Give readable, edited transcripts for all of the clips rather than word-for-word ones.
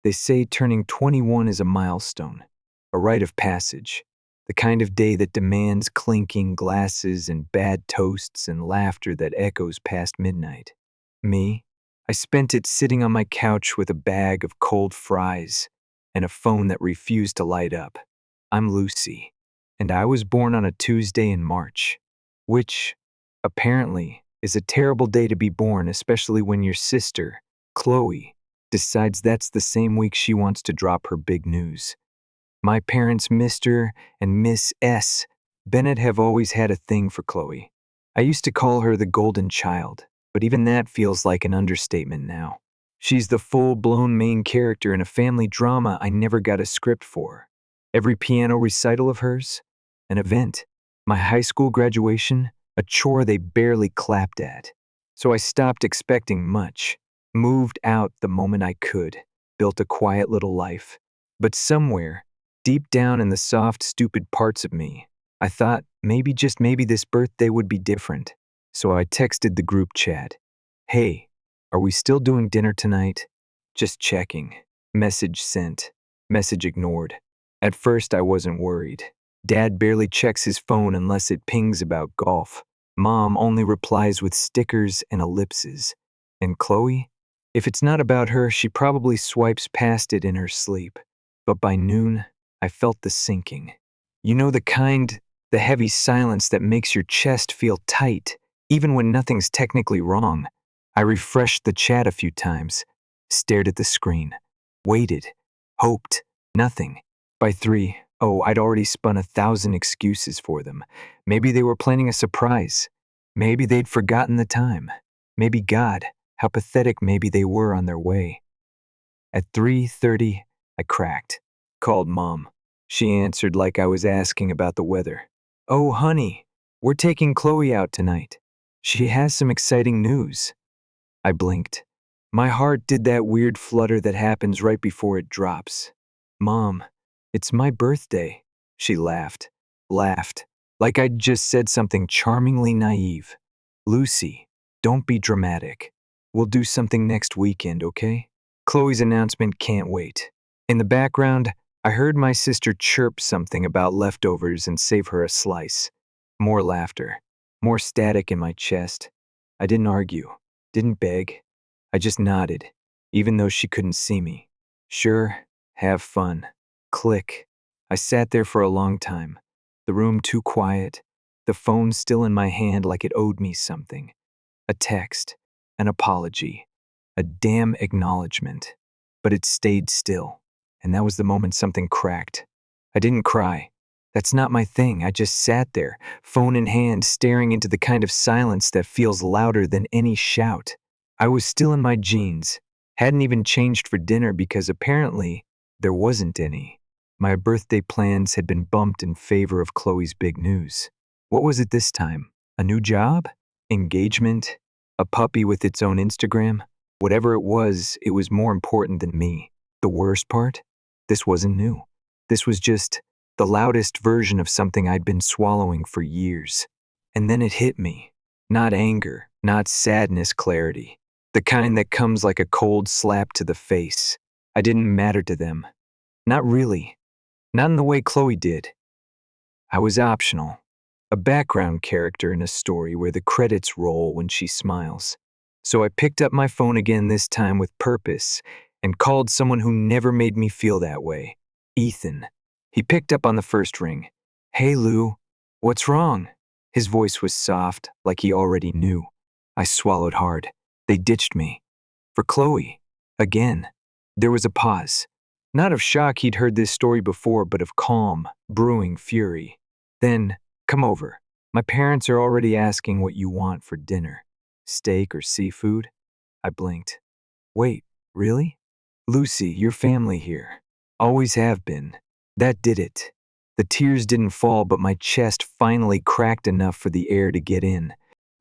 They say turning 21 is a milestone, a rite of passage, the kind of day that demands clinking glasses and bad toasts and laughter that echoes past midnight. Me? I spent it sitting on my couch with a bag of cold fries and a phone that refused to light up. I'm Lucy, and I was born on a Tuesday in March, which, apparently, is a terrible day to be born, especially when your sister, Chloe, decides that's the same week she wants to drop her big news. My parents, Mr. and Miss S. Bennett, have always had a thing for Chloe. I used to call her the golden child, but even that feels like an understatement now. She's the full-blown main character in a family drama I never got a script for. Every piano recital of hers, an event. My high school graduation, a chore they barely clapped at. So I stopped expecting much, moved out the moment I could, built a quiet little life. But somewhere, deep down in the soft, stupid parts of me, I thought maybe, just maybe, this birthday would be different. So I texted the group chat. Hey, are we still doing dinner tonight? Just checking. Message sent. Message ignored. At first I wasn't worried. Dad barely checks his phone unless it pings about golf. Mom only replies with stickers and ellipses. And Chloe? If it's not about her, she probably swipes past it in her sleep. But by noon, I felt the sinking. You know, the heavy silence that makes your chest feel tight, even when nothing's technically wrong. I refreshed the chat a few times, stared at the screen, waited, hoped, nothing. By 3, I'd already spun 1,000 excuses for them. Maybe they were planning a surprise. Maybe they'd forgotten the time. Maybe God, how pathetic maybe they were on their way. At 3:30, I cracked. Called Mom. She answered like I was asking about the weather. Oh, honey, we're taking Chloe out tonight. She has some exciting news. I blinked. My heart did that weird flutter that happens right before it drops. Mom, it's my birthday. She laughed, like I'd just said something charmingly naive. Lucy, don't be dramatic. We'll do something next weekend, okay? Chloe's announcement can't wait. In the background, I heard my sister chirp something about leftovers and save her a slice. More laughter, more static in my chest. I didn't argue, didn't beg. I just nodded, even though she couldn't see me. Sure, have fun. Click. I sat there for a long time, the room too quiet, the phone still in my hand like it owed me something. A text, an apology, a damn acknowledgement. But it stayed still, and that was the moment something cracked. I didn't cry. That's not my thing. I just sat there, phone in hand, staring into the kind of silence that feels louder than any shout. I was still in my jeans, hadn't even changed for dinner because apparently there wasn't any. My birthday plans had been bumped in favor of Chloe's big news. What was it this time? A new job? Engagement? A puppy with its own Instagram? Whatever it was more important than me. The worst part? This wasn't new. This was just the loudest version of something I'd been swallowing for years. And then it hit me. Not anger, not sadness, clarity. The kind that comes like a cold slap to the face. I didn't matter to them. Not really. Not in the way Chloe did. I was optional. A background character in a story where the credits roll when she smiles. So I picked up my phone again, this time with purpose, and called someone who never made me feel that way. Ethan. He picked up on the first ring. Hey, Lou. What's wrong? His voice was soft, like he already knew. I swallowed hard. They ditched me. For Chloe. Again. There was a pause. Not of shock, he'd heard this story before, but of calm, brewing fury. Then, come over. My parents are already asking what you want for dinner. Steak or seafood? I blinked. Wait, really? Lucy, your family here. Always have been. That did it. The tears didn't fall, but my chest finally cracked enough for the air to get in.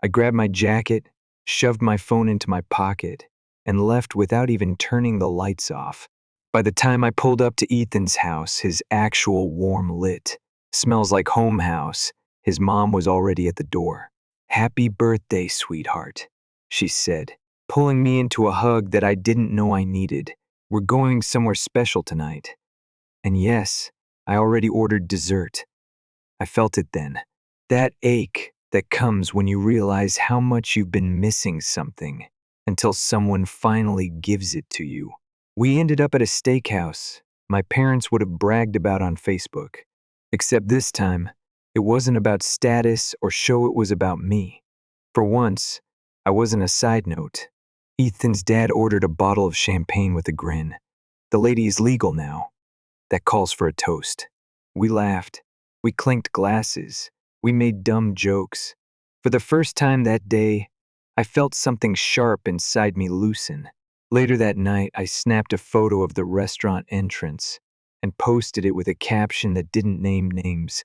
I grabbed my jacket, shoved my phone into my pocket, and left without even turning the lights off. By the time I pulled up to Ethan's house, his actual warm lit, smells like home house, his mom was already at the door. Happy birthday, sweetheart, she said, pulling me into a hug that I didn't know I needed. We're going somewhere special tonight. And yes, I already ordered dessert. I felt it then. That ache that comes when you realize how much you've been missing something until someone finally gives it to you. We ended up at a steakhouse my parents would have bragged about on Facebook. Except this time, it wasn't about status or show, it was about me. For once, I wasn't a side note. Ethan's dad ordered a bottle of champagne with a grin. The lady is legal now. That calls for a toast. We laughed. We clinked glasses. We made dumb jokes. For the first time that day, I felt something sharp inside me loosen. Later that night, I snapped a photo of the restaurant entrance and posted it with a caption that didn't name names,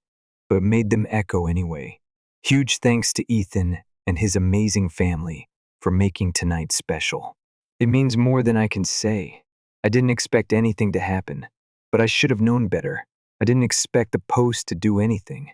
but made them echo anyway. Huge thanks to Ethan and his amazing family for making tonight special. It means more than I can say. I didn't expect anything to happen, but I should have known better. I didn't expect the post to do anything.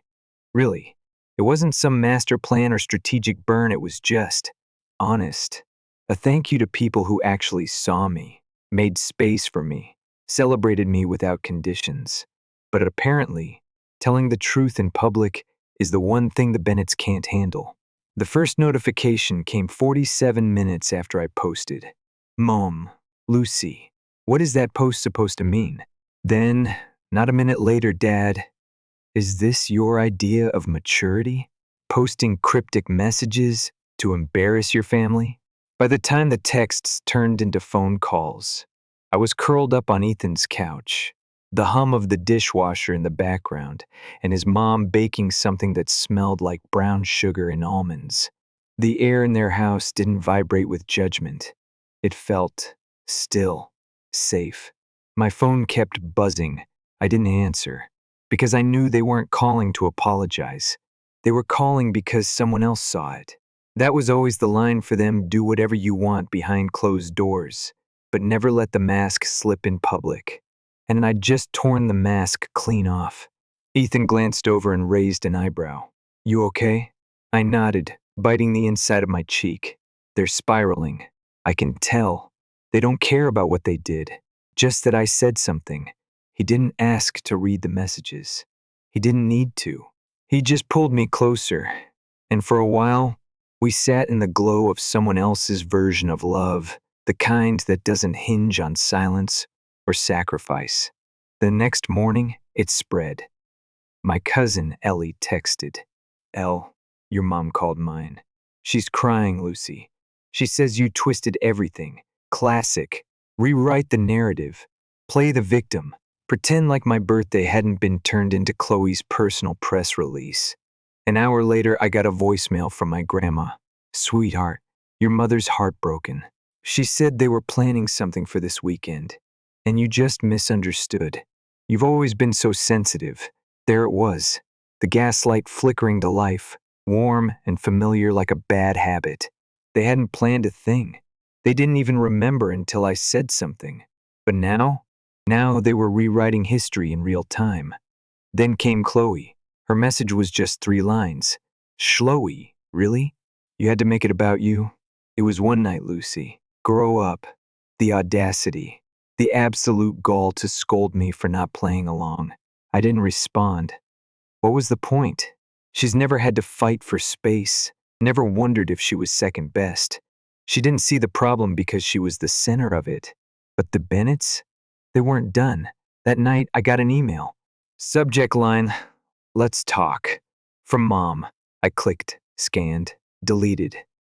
Really, it wasn't some master plan or strategic burn, it was just honest. A thank you to people who actually saw me, made space for me, celebrated me without conditions. But apparently, telling the truth in public is the one thing the Bennetts can't handle. The first notification came 47 minutes after I posted. Mom, Lucy, what is that post supposed to mean? Then, not a minute later, Dad, is this your idea of maturity? Posting cryptic messages to embarrass your family? By the time the texts turned into phone calls, I was curled up on Ethan's couch, the hum of the dishwasher in the background, and his mom baking something that smelled like brown sugar and almonds. The air in their house didn't vibrate with judgment. It felt still, safe. My phone kept buzzing. I didn't answer, because I knew they weren't calling to apologize. They were calling because someone else saw it. That was always the line for them: do whatever you want behind closed doors, but never let the mask slip in public. And I'd just torn the mask clean off. Ethan glanced over and raised an eyebrow. You okay? I nodded, biting the inside of my cheek. They're spiraling. I can tell. They don't care about what they did, just that I said something. He didn't ask to read the messages. He didn't need to. He just pulled me closer, and for a while, we sat in the glow of someone else's version of love, the kind that doesn't hinge on silence or sacrifice. The next morning, it spread. My cousin Ellie texted. Elle, your mom called mine. She's crying, Lucy. She says you twisted everything. Classic. Rewrite the narrative. Play the victim. Pretend like my birthday hadn't been turned into Chloe's personal press release. An hour later, I got a voicemail from my grandma. Sweetheart, your mother's heartbroken. She said they were planning something for this weekend, and you just misunderstood. You've always been so sensitive. There it was, the gaslight flickering to life, warm and familiar like a bad habit. They hadn't planned a thing. They didn't even remember until I said something. But now they were rewriting history in real time. Then came Chloe. Her message was just 3 lines. Shloey, really? You had to make it about you? It was one night, Lucy. Grow up. The audacity. The absolute gall to scold me for not playing along. I didn't respond. What was the point? She's never had to fight for space, never wondered if she was second best. She didn't see the problem because she was the center of it. But the Bennetts? They weren't done. That night, I got an email. Subject line, let's talk. From Mom. I clicked, scanned, deleted.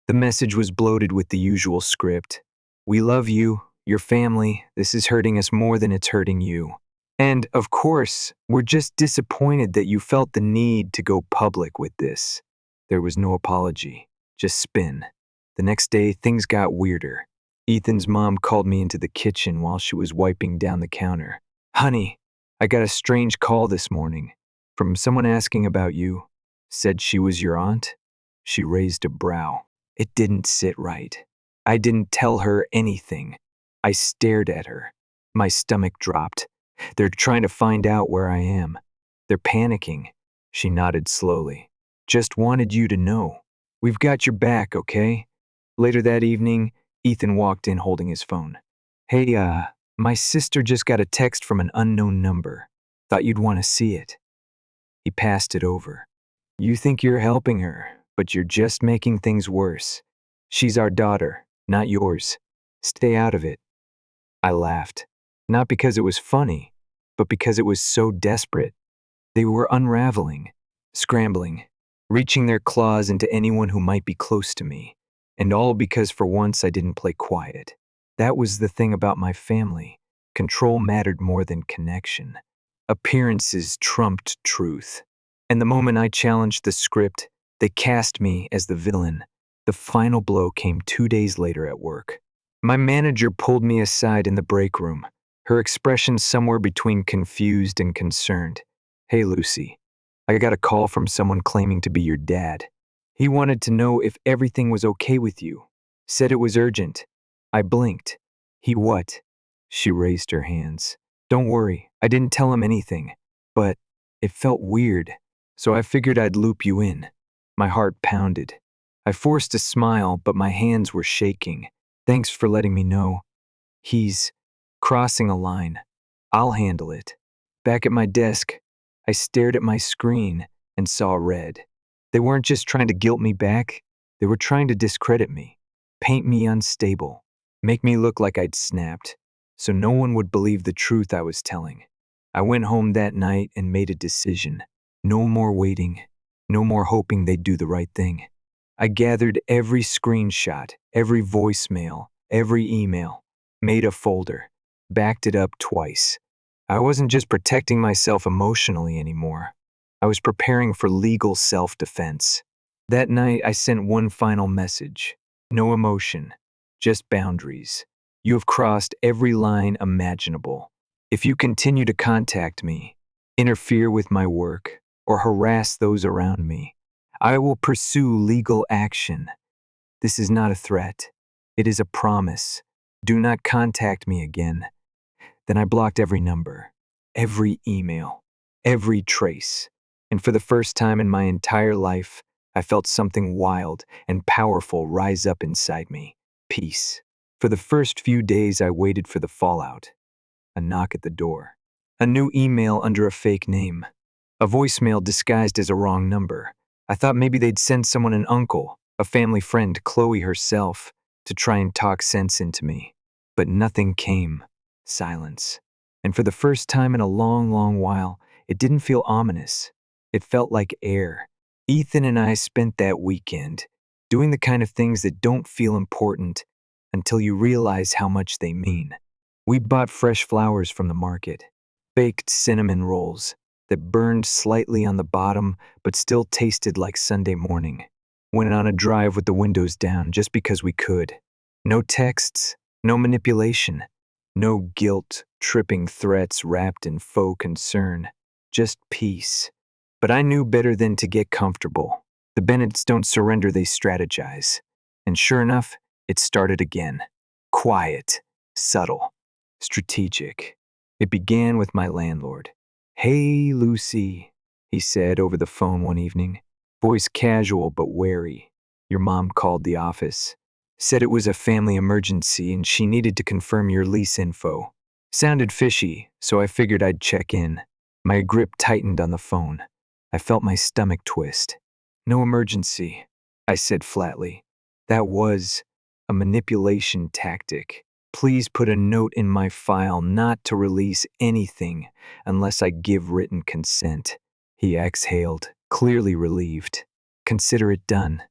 The message was bloated with the usual script. We love you, your family. This is hurting us more than it's hurting you. And, of course, we're just disappointed that you felt the need to go public with this. There was no apology, just spin. The next day, things got weirder. Ethan's mom called me into the kitchen while she was wiping down the counter. Honey, I got a strange call this morning from someone asking about you. Said she was your aunt. She raised a brow. It didn't sit right. I didn't tell her anything. I stared at her. My stomach dropped. They're trying to find out where I am. They're panicking. She nodded slowly. Just wanted you to know. We've got your back, okay? Later that evening, Ethan walked in holding his phone. Hey, My sister just got a text from an unknown number. Thought you'd want to see it." He passed it over. "You think you're helping her, but you're just making things worse. She's our daughter, not yours. Stay out of it." I laughed, not because it was funny, but because it was so desperate. They were unraveling, scrambling, reaching their claws into anyone who might be close to me, and all because for once I didn't play quiet. That was the thing about my family. Control mattered more than connection. Appearances trumped truth. And the moment I challenged the script, they cast me as the villain. The final blow came 2 days later at work. My manager pulled me aside in the break room, her expression somewhere between confused and concerned. "Hey, Lucy, I got a call from someone claiming to be your dad. He wanted to know if everything was okay with you. Said it was urgent." I blinked. "He what?" She raised her hands. "Don't worry, I didn't tell him anything. But it felt weird, so I figured I'd loop you in." My heart pounded. I forced a smile, but my hands were shaking. "Thanks for letting me know. He's crossing a line. I'll handle it." Back at my desk, I stared at my screen and saw red. They weren't just trying to guilt me back, they were trying to discredit me, paint me unstable, make me look like I'd snapped, so no one would believe the truth I was telling. I went home that night and made a decision. No more waiting, no more hoping they'd do the right thing. I gathered every screenshot, every voicemail, every email, made a folder, backed it up twice. I wasn't just protecting myself emotionally anymore. I was preparing for legal self-defense. That night, I sent one final message. No emotion, just boundaries. "You have crossed every line imaginable. If you continue to contact me, interfere with my work, or harass those around me, I will pursue legal action. This is not a threat. It is a promise. Do not contact me again." Then I blocked every number, every email, every trace. And for the first time in my entire life, I felt something wild and powerful rise up inside me. Peace. For the first few days, I waited for the fallout. A knock at the door. A new email under a fake name. A voicemail disguised as a wrong number. I thought maybe they'd send someone, an uncle, a family friend, Chloe herself, to try and talk sense into me. But nothing came. Silence. And for the first time in a long, long while, it didn't feel ominous. It felt like air. Ethan and I spent that weekend doing the kind of things that don't feel important until you realize how much they mean. We bought fresh flowers from the market, baked cinnamon rolls that burned slightly on the bottom but still tasted like Sunday morning. Went on a drive with the windows down just because we could. No texts, no manipulation. No guilt-tripping threats wrapped in faux concern, just peace. But I knew better than to get comfortable. The Bennetts don't surrender, they strategize. And sure enough, it started again. Quiet, subtle, strategic. It began with my landlord. "Hey, Lucy," he said over the phone one evening, voice casual but wary. "Your mom called the office. Said it was a family emergency and she needed to confirm your lease info." Sounded fishy, so I figured I'd check in. My grip tightened on the phone. I felt my stomach twist. "No emergency," I said flatly. "That was a manipulation tactic. Please put a note in my file not to release anything unless I give written consent." He exhaled, clearly relieved. "Consider it done.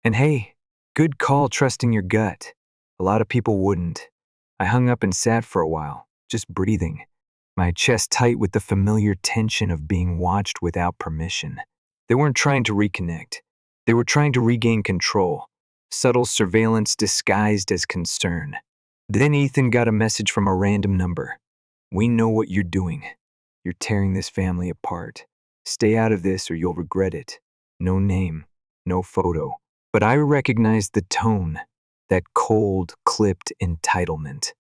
And hey, good call trusting your gut. A lot of people wouldn't." I hung up and sat for a while, just breathing, my chest tight with the familiar tension of being watched without permission. They weren't trying to reconnect. They were trying to regain control. Subtle surveillance disguised as concern. Then Ethan got a message from a random number. "We know what you're doing. You're tearing this family apart. Stay out of this or you'll regret it." No name, no photo. But I recognized the tone, that cold, clipped entitlement.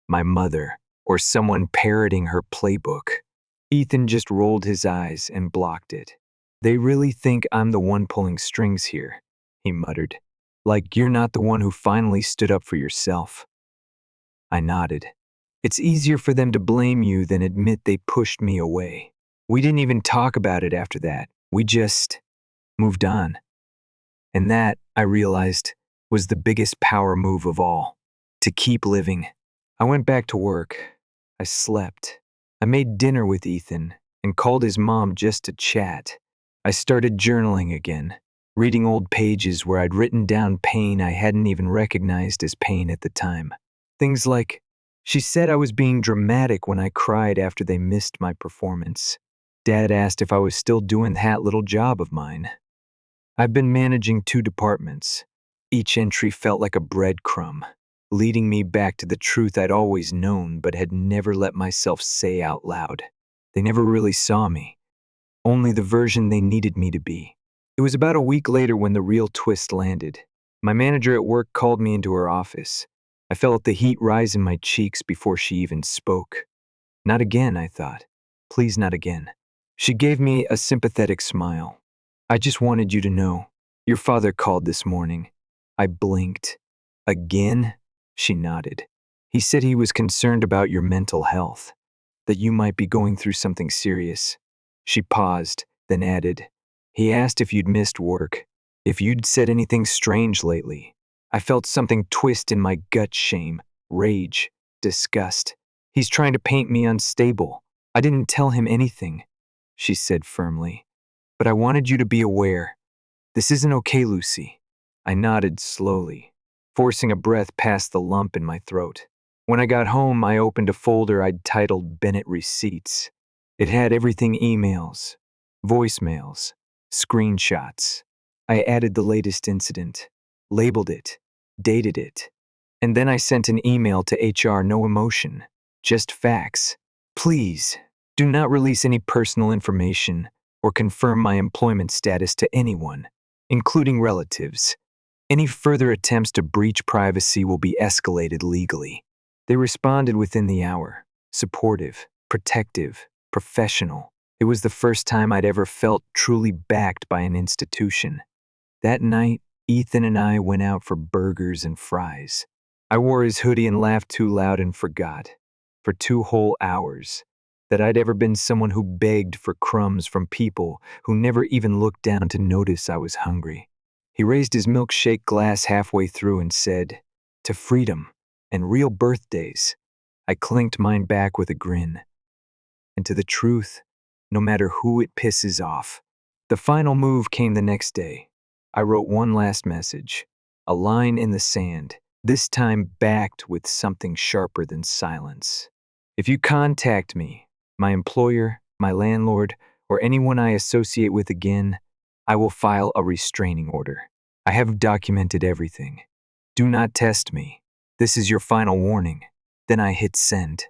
My mother, or someone parroting her playbook. Ethan just rolled his eyes and blocked it. "They really think I'm the one pulling strings here," he muttered. "Like you're not the one who finally stood up for yourself." I nodded. It's easier for them to blame you than admit they pushed me away. We didn't even talk about it after that. We just moved on. And that, I realized, was the biggest power move of all. To keep living. I went back to work. I slept. I made dinner with Ethan and called his mom just to chat. I started journaling again, reading old pages where I'd written down pain I hadn't even recognized as pain at the time. Things like, she said I was being dramatic when I cried after they missed my performance. Dad asked if I was still doing that little job of mine. I've been managing 2 departments. Each entry felt like a breadcrumb, leading me back to the truth I'd always known but had never let myself say out loud. They never really saw me, only the version they needed me to be. It was about a week later when the real twist landed. My manager at work called me into her office. I felt the heat rise in my cheeks before she even spoke. Not again, I thought. Please, not again. She gave me a sympathetic smile. I just wanted you to know. Your father called this morning. I blinked. Again? She nodded. He said he was concerned about your mental health, that you might be going through something serious. She paused, then added, he asked if you'd missed work, if you'd said anything strange lately. I felt something twist in my gut, shame, rage, disgust. He's trying to paint me unstable. I didn't tell him anything, she said firmly. But I wanted you to be aware. This isn't okay, Lucy. I nodded slowly, forcing a breath past the lump in my throat. When I got home, I opened a folder I'd titled Bennett Receipts. It had everything: emails, voicemails, screenshots. I added the latest incident, labeled it, dated it, and then I sent an email to HR. No emotion, just facts. Please, do not release any personal information or confirm my employment status to anyone, including relatives. Any further attempts to breach privacy will be escalated legally. They responded within the hour, supportive, protective, professional. It was the first time I'd ever felt truly backed by an institution. That night, Ethan and I went out for burgers and fries. I wore his hoodie and laughed too loud and forgot, for 2 whole hours, that I'd ever been someone who begged for crumbs from people who never even looked down to notice I was hungry. He raised his milkshake glass halfway through and said, "To freedom and real birthdays." I clinked mine back with a grin. And to the truth, no matter who it pisses off. The final move came the next day. I wrote one last message, a line in the sand, this time backed with something sharper than silence. If you contact me, my employer, my landlord, or anyone I associate with again, I will file a restraining order. I have documented everything. Do not test me. This is your final warning. Then I hit send,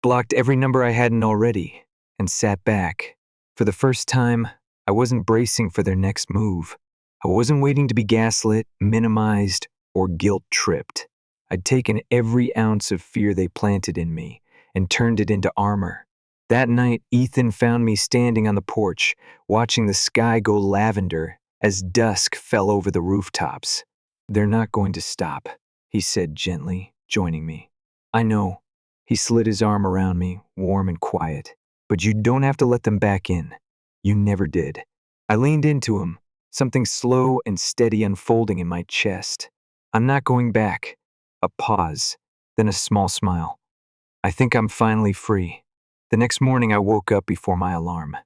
blocked every number I hadn't already, and sat back. For the first time, I wasn't bracing for their next move. I wasn't waiting to be gaslit, minimized, or guilt-tripped. I'd taken every ounce of fear they planted in me and turned it into armor. That night, Ethan found me standing on the porch, watching the sky go lavender as dusk fell over the rooftops. "They're not going to stop," he said gently, joining me. "I know." He slid his arm around me, warm and quiet. "But you don't have to let them back in. You never did." I leaned into him, something slow and steady unfolding in my chest. "I'm not going back." A pause, then a small smile. "I think I'm finally free." The next morning I woke up before my alarm.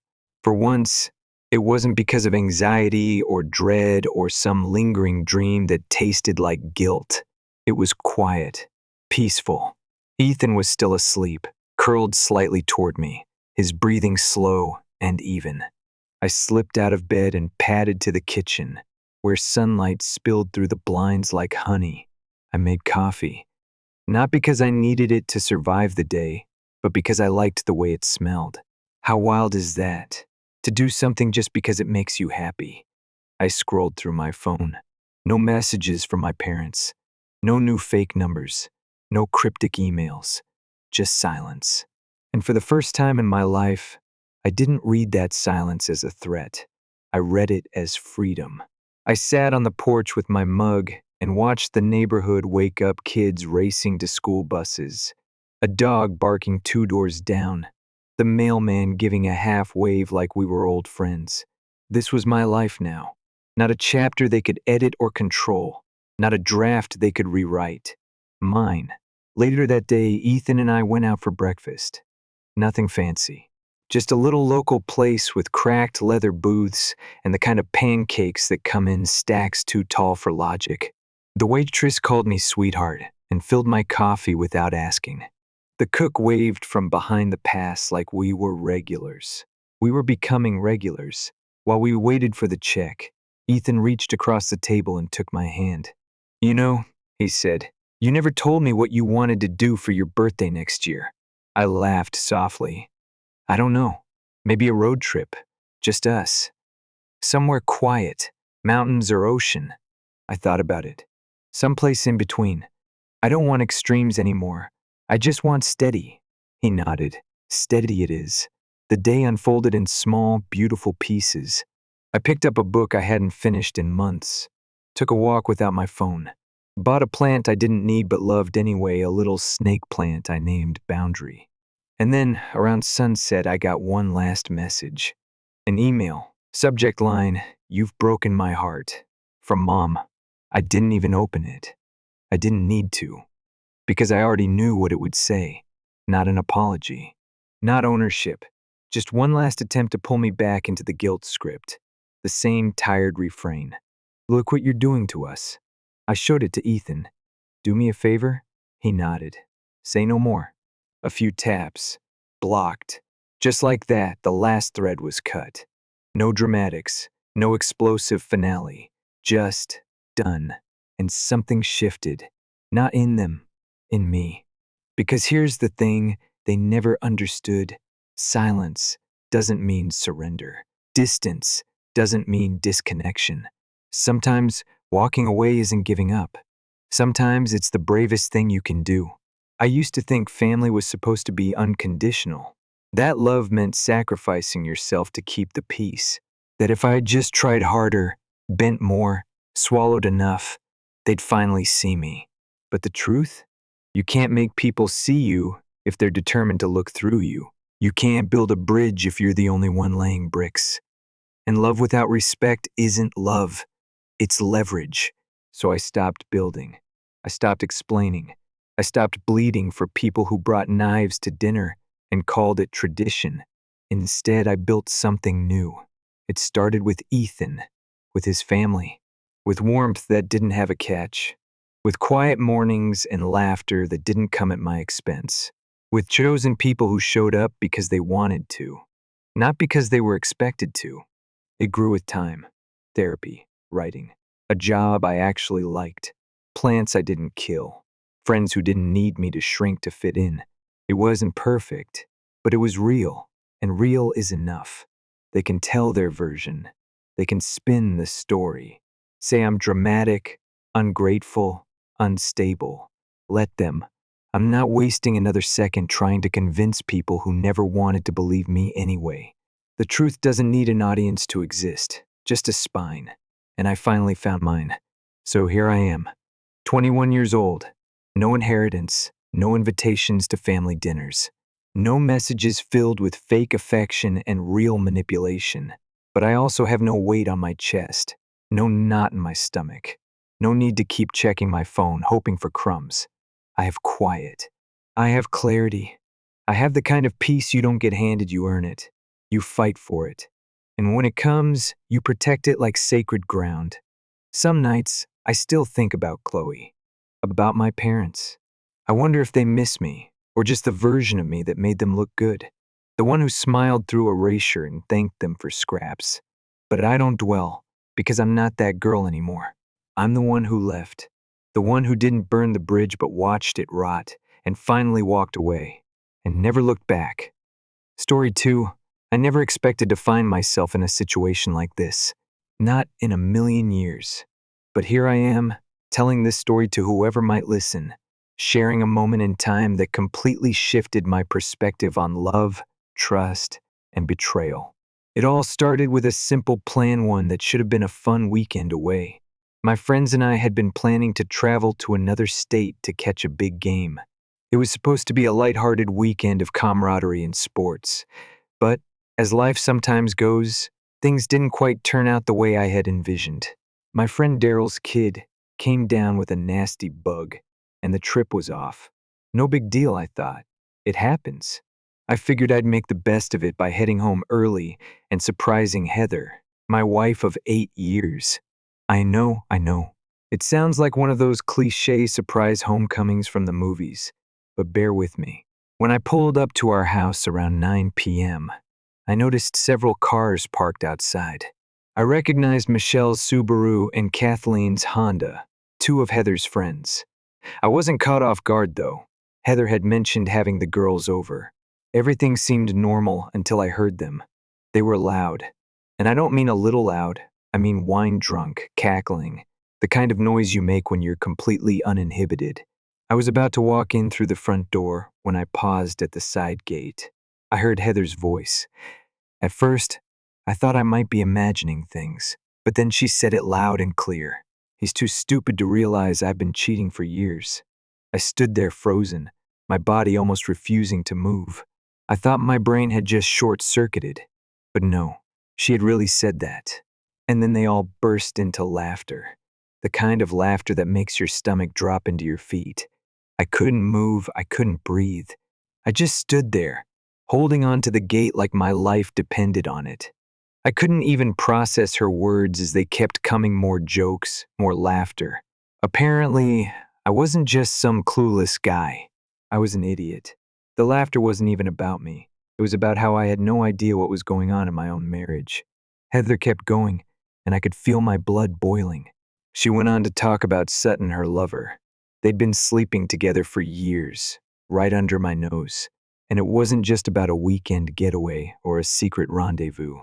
For once, it wasn't because of anxiety or dread or some lingering dream that tasted like guilt. It was quiet, peaceful. Ethan was still asleep, curled slightly toward me, his breathing slow and even. I slipped out of bed and padded to the kitchen, where sunlight spilled through the blinds like honey. I made coffee, not because I needed it to survive the day, but because I liked the way it smelled. How wild is that? To do something just because it makes you happy. I scrolled through my phone. No messages from my parents. No new fake numbers. No cryptic emails. Just silence. And for the first time in my life, I didn't read that silence as a threat. I read it as freedom. I sat on the porch with my mug and watched the neighborhood wake up, kids racing to school buses, a dog barking 2 doors down, the mailman giving a half wave like we were old friends. This was my life now. Not a chapter they could edit or control, not a draft they could rewrite. Mine. Later that day, Ethan and I went out for breakfast. Nothing fancy. Just a little local place with cracked leather booths and the kind of pancakes that come in stacks too tall for logic. The waitress called me sweetheart and filled my coffee without asking. The cook waved from behind the pass like we were regulars. We were becoming regulars. While we waited for the check, Ethan reached across the table and took my hand. "You know," he said, "you never told me what you wanted to do for your birthday next year." I laughed softly. "I don't know. Maybe a road trip. Just us. Somewhere quiet, mountains or ocean." I thought about it. Someplace in between. "I don't want extremes anymore. I just want steady." He nodded. Steady it is. The day unfolded in small, beautiful pieces. I picked up a book I hadn't finished in months. Took a walk without my phone. Bought a plant I didn't need but loved anyway, a little snake plant I named Boundary. And then, around sunset, I got one last message. An email. Subject line, "You've broken my heart." From Mom. I didn't even open it. I didn't need to. Because I already knew what it would say. Not an apology. Not ownership. Just one last attempt to pull me back into the guilt script. The same tired refrain. "Look what you're doing to us." I showed it to Ethan. "Do me a favor?" He nodded. "Say no more." A few taps. Blocked. Just like that, the last thread was cut. No dramatics. No explosive finale. Just done. And something shifted. Not in them. In me. Because here's the thing they never understood. Silence doesn't mean surrender. Distance doesn't mean disconnection. Sometimes walking away isn't giving up. Sometimes it's the bravest thing you can do. I used to think family was supposed to be unconditional. That love meant sacrificing yourself to keep the peace. That if I had just tried harder, bent more, swallowed enough, they'd finally see me. But the truth? You can't make people see you if they're determined to look through you. You can't build a bridge if you're the only one laying bricks. And love without respect isn't love. It's leverage. So I stopped building. I stopped explaining. I stopped bleeding for people who brought knives to dinner and called it tradition. Instead, I built something new. It started with Ethan, with his family, with warmth that didn't have a catch, with quiet mornings and laughter that didn't come at my expense, with chosen people who showed up because they wanted to, not because they were expected to. It grew with time. Therapy, writing, a job I actually liked, plants I didn't kill, friends who didn't need me to shrink to fit in. It wasn't perfect, but it was real, and real is enough. They can tell their version. They can spin the story. Say I'm dramatic, ungrateful, unstable. Let them. I'm not wasting another second trying to convince people who never wanted to believe me anyway. The truth doesn't need an audience to exist, just a spine. And I finally found mine. So here I am, 21 years old. No inheritance, no invitations to family dinners. No messages filled with fake affection and real manipulation. But I also have no weight on my chest, no knot in my stomach. No need to keep checking my phone, hoping for crumbs. I have quiet. I have clarity. I have the kind of peace you don't get handed, you earn it. You fight for it. And when it comes, you protect it like sacred ground. Some nights, I still think about Chloe, about my parents. I wonder if they miss me, or just the version of me that made them look good. The one who smiled through erasure and thanked them for scraps. But I don't dwell, because I'm not that girl anymore. I'm the one who left. The one who didn't burn the bridge but watched it rot, and finally walked away, and never looked back. Story 2. I never expected to find myself in a situation like this. Not in a million years. But here I am, telling this story to whoever might listen, sharing a moment in time that completely shifted my perspective on love, trust, and betrayal. It all started with a simple plan one that should have been a fun weekend away. My friends and I had been planning to travel to another state to catch a big game. It was supposed to be a lighthearted weekend of camaraderie and sports, but as life sometimes goes, things didn't quite turn out the way I had envisioned. My friend Daryl's kid came down with a nasty bug, and the trip was off. No big deal, I thought. It happens. I figured I'd make the best of it by heading home early and surprising Heather, my wife of 8 years. I know. It sounds like one of those cliché surprise homecomings from the movies, but bear with me. When I pulled up to our house around 9 p.m., I noticed several cars parked outside. I recognized Michelle's Subaru and Kathleen's Honda, two of Heather's friends. I wasn't caught off guard, though. Heather had mentioned having the girls over. Everything seemed normal until I heard them. They were loud. And I don't mean a little loud. I mean wine-drunk, cackling, the kind of noise you make when you're completely uninhibited. I was about to walk in through the front door when I paused at the side gate. I heard Heather's voice. At first, I thought I might be imagining things, but then she said it loud and clear. He's too stupid to realize I've been cheating for years. I stood there frozen, my body almost refusing to move. I thought my brain had just short-circuited, but no, she had really said that. And then they all burst into laughter, the kind of laughter that makes your stomach drop into your feet. I couldn't move, I couldn't breathe. I just stood there, holding on to the gate like my life depended on it. I couldn't even process her words as they kept coming, more jokes, more laughter. Apparently, I wasn't just some clueless guy. I was an idiot. The laughter wasn't even about me. It was about how I had no idea what was going on in my own marriage. Heather kept going, and I could feel my blood boiling. She went on to talk about Sutton, her lover. They'd been sleeping together for years, right under my nose. And it wasn't just about a weekend getaway or a secret rendezvous.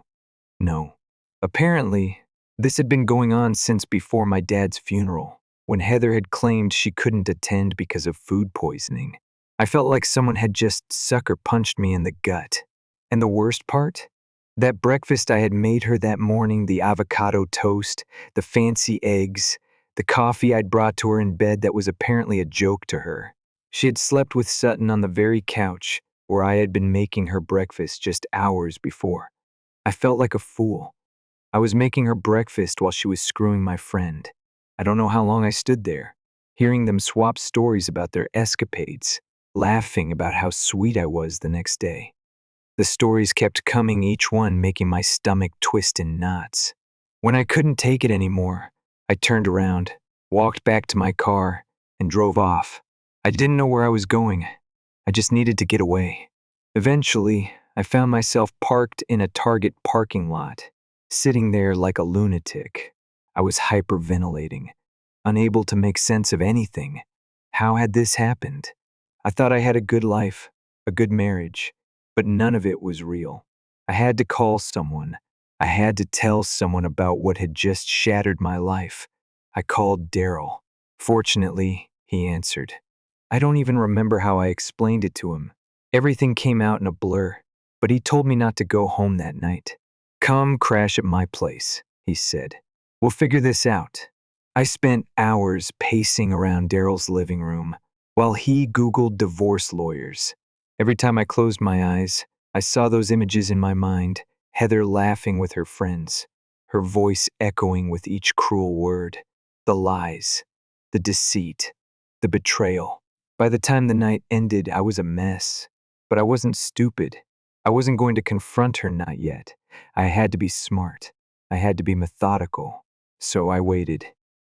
No. Apparently, this had been going on since before my dad's funeral, when Heather had claimed she couldn't attend because of food poisoning. I felt like someone had just sucker punched me in the gut. And the worst part? That breakfast I had made her that morning, the avocado toast, the fancy eggs, the coffee I'd brought to her in bed that was apparently a joke to her. She had slept with Sutton on the very couch where I had been making her breakfast just hours before. I felt like a fool. I was making her breakfast while she was screwing my friend. I don't know how long I stood there, hearing them swap stories about their escapades, laughing about how sweet I was the next day. The stories kept coming, each one making my stomach twist in knots. When I couldn't take it anymore, I turned around, walked back to my car, and drove off. I didn't know where I was going. I just needed to get away. Eventually, I found myself parked in a Target parking lot, sitting there like a lunatic. I was hyperventilating, unable to make sense of anything. How had this happened? I thought I had a good life, a good marriage, but none of it was real. I had to call someone. I had to tell someone about what had just shattered my life. I called Daryl. Fortunately, he answered. I don't even remember how I explained it to him. Everything came out in a blur, but he told me not to go home that night. Come crash at my place, he said. We'll figure this out. I spent hours pacing around Daryl's living room while he Googled divorce lawyers. Every time I closed my eyes, I saw those images in my mind, Heather laughing with her friends, her voice echoing with each cruel word, the lies, the deceit, the betrayal. By the time the night ended, I was a mess. But I wasn't stupid. I wasn't going to confront her, not yet. I had to be smart. I had to be methodical. So I waited.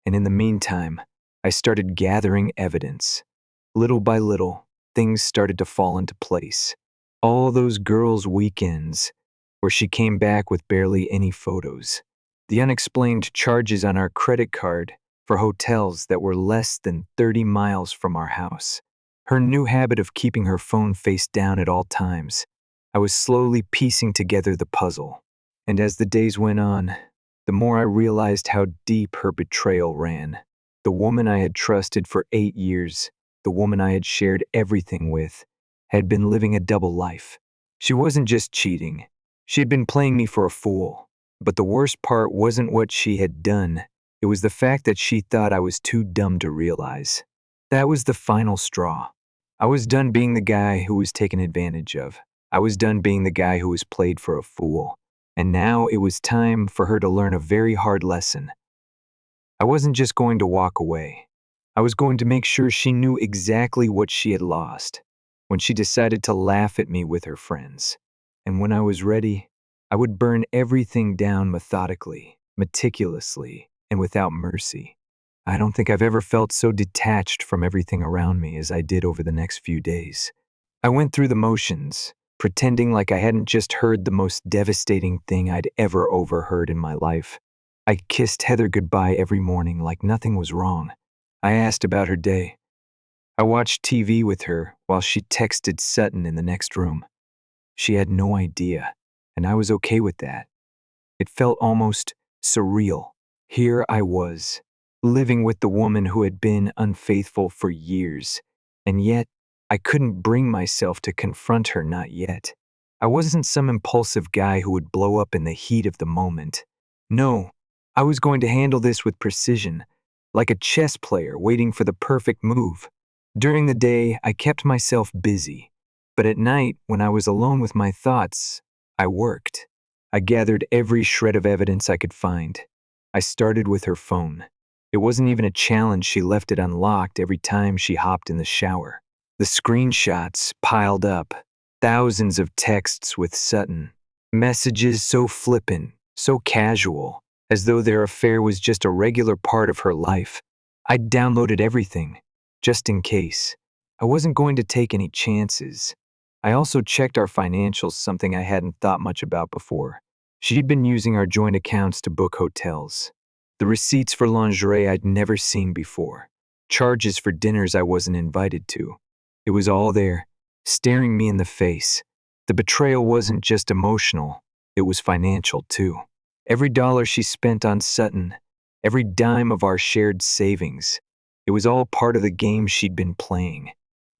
And in the meantime, I started gathering evidence. Little by little, things started to fall into place. All those girls' weekends, where she came back with barely any photos. The unexplained charges on our credit card for hotels that were less than 30 miles from our house. Her new habit of keeping her phone face down at all times. I was slowly piecing together the puzzle. And as the days went on, the more I realized how deep her betrayal ran. The woman I had trusted for 8 years, the woman I had shared everything with, had been living a double life. She wasn't just cheating. She had been playing me for a fool. But the worst part wasn't what she had done. It was the fact that she thought I was too dumb to realize. That was the final straw. I was done being the guy who was taken advantage of. I was done being the guy who was played for a fool. And now it was time for her to learn a very hard lesson. I wasn't just going to walk away. I was going to make sure she knew exactly what she had lost when she decided to laugh at me with her friends. And when I was ready, I would burn everything down methodically, meticulously, and without mercy. I don't think I've ever felt so detached from everything around me as I did over the next few days. I went through the motions, pretending like I hadn't just heard the most devastating thing I'd ever overheard in my life. I kissed Heather goodbye every morning like nothing was wrong. I asked about her day. I watched TV with her while she texted Sutton in the next room. She had no idea, and I was okay with that. It felt almost surreal. Here I was, living with the woman who had been unfaithful for years, and yet I couldn't bring myself to confront her, not yet. I wasn't some impulsive guy who would blow up in the heat of the moment. No, I was going to handle this with precision, like a chess player waiting for the perfect move. During the day, I kept myself busy, but at night, when I was alone with my thoughts, I worked. I gathered every shred of evidence I could find. I started with her phone. It wasn't even a challenge, she left it unlocked every time she hopped in the shower. The screenshots piled up, thousands of texts with Sutton. Messages so flippant, so casual, as though their affair was just a regular part of her life. I'd downloaded everything, just in case. I wasn't going to take any chances. I also checked our financials, something I hadn't thought much about before. She'd been using our joint accounts to book hotels. The receipts for lingerie I'd never seen before. Charges for dinners I wasn't invited to. It was all there, staring me in the face. The betrayal wasn't just emotional, it was financial too. Every dollar she spent on Sutton, every dime of our shared savings, it was all part of the game she'd been playing.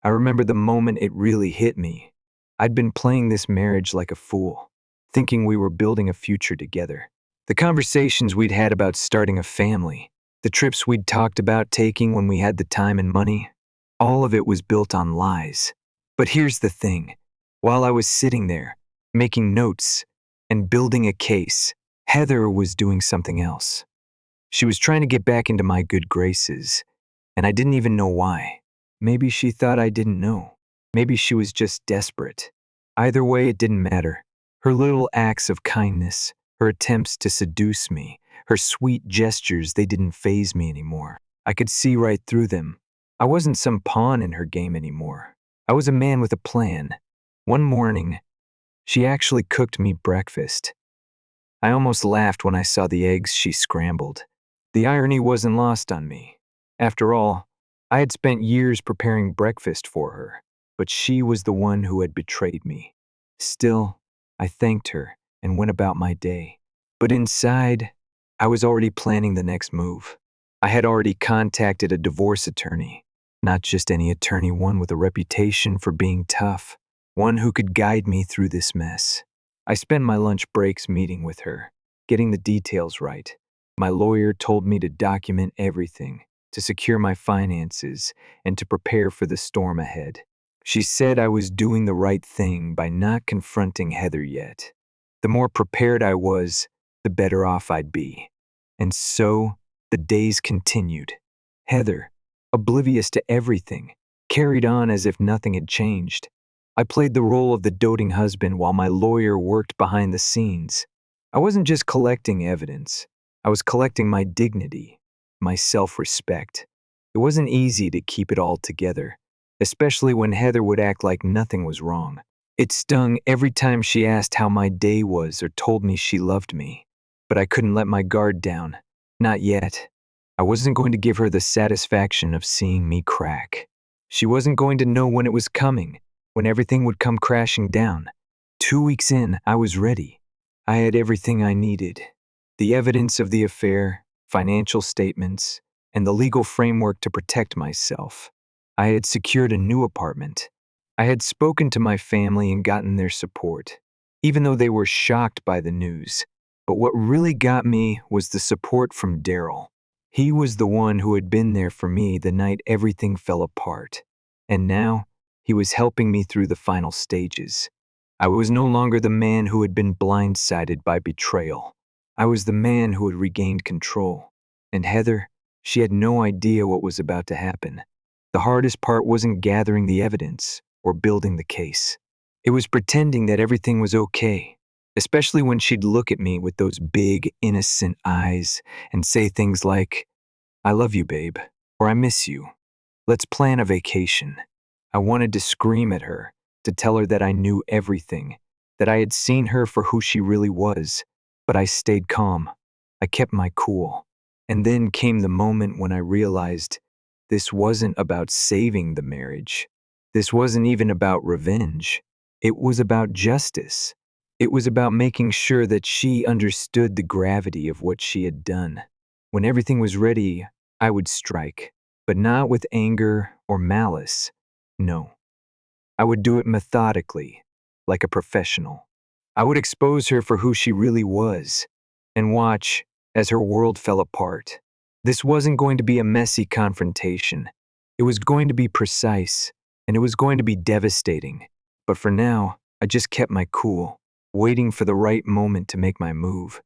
I remember the moment it really hit me. I'd been playing this marriage like a fool, thinking we were building a future together. The conversations we'd had about starting a family, the trips we'd talked about taking when we had the time and money, all of it was built on lies. But here's the thing. While I was sitting there, making notes and building a case, Heather was doing something else. She was trying to get back into my good graces, and I didn't even know why. Maybe she thought I didn't know. Maybe she was just desperate. Either way, it didn't matter. Her little acts of kindness, her attempts to seduce me, her sweet gestures, they didn't faze me anymore. I could see right through them. I wasn't some pawn in her game anymore. I was a man with a plan. One morning, she actually cooked me breakfast. I almost laughed when I saw the eggs she scrambled. The irony wasn't lost on me. After all, I had spent years preparing breakfast for her, but she was the one who had betrayed me. Still, I thanked her and went about my day. But inside, I was already planning the next move. I had already contacted a divorce attorney, not just any attorney, one with a reputation for being tough, one who could guide me through this mess. I spent my lunch breaks meeting with her, getting the details right. My lawyer told me to document everything, to secure my finances, and to prepare for the storm ahead. She said I was doing the right thing by not confronting Heather yet. The more prepared I was, the better off I'd be. And so, the days continued. Heather, oblivious to everything, carried on as if nothing had changed. I played the role of the doting husband while my lawyer worked behind the scenes. I wasn't just collecting evidence. I was collecting my dignity, my self-respect. It wasn't easy to keep it all together, especially when Heather would act like nothing was wrong. It stung every time she asked how my day was or told me she loved me. But I couldn't let my guard down. Not yet. I wasn't going to give her the satisfaction of seeing me crack. She wasn't going to know when it was coming, when everything would come crashing down. 2 weeks in, I was ready. I had everything I needed. The evidence of the affair, financial statements, and the legal framework to protect myself. I had secured a new apartment. I had spoken to my family and gotten their support, even though they were shocked by the news. But what really got me was the support from Daryl. He was the one who had been there for me the night everything fell apart. And now, He was helping me through the final stages. I was no longer the man who had been blindsided by betrayal. I was the man who had regained control. And Heather, she had no idea what was about to happen. The hardest part wasn't gathering the evidence or building the case. It was pretending that everything was okay, especially when she'd look at me with those big, innocent eyes and say things like, "I love you, babe," or "I miss you. Let's plan a vacation." I wanted to scream at her, to tell her that I knew everything, that I had seen her for who she really was, but I stayed calm. I kept my cool. And then came the moment when I realized this wasn't about saving the marriage. This wasn't even about revenge. It was about justice. It was about making sure that she understood the gravity of what she had done. When everything was ready, I would strike, but not with anger or malice. No. I would do it methodically, like a professional. I would expose her for who she really was, and watch as her world fell apart. This wasn't going to be a messy confrontation. It was going to be precise, and it was going to be devastating. But for now, I just kept my cool, waiting for the right moment to make my move.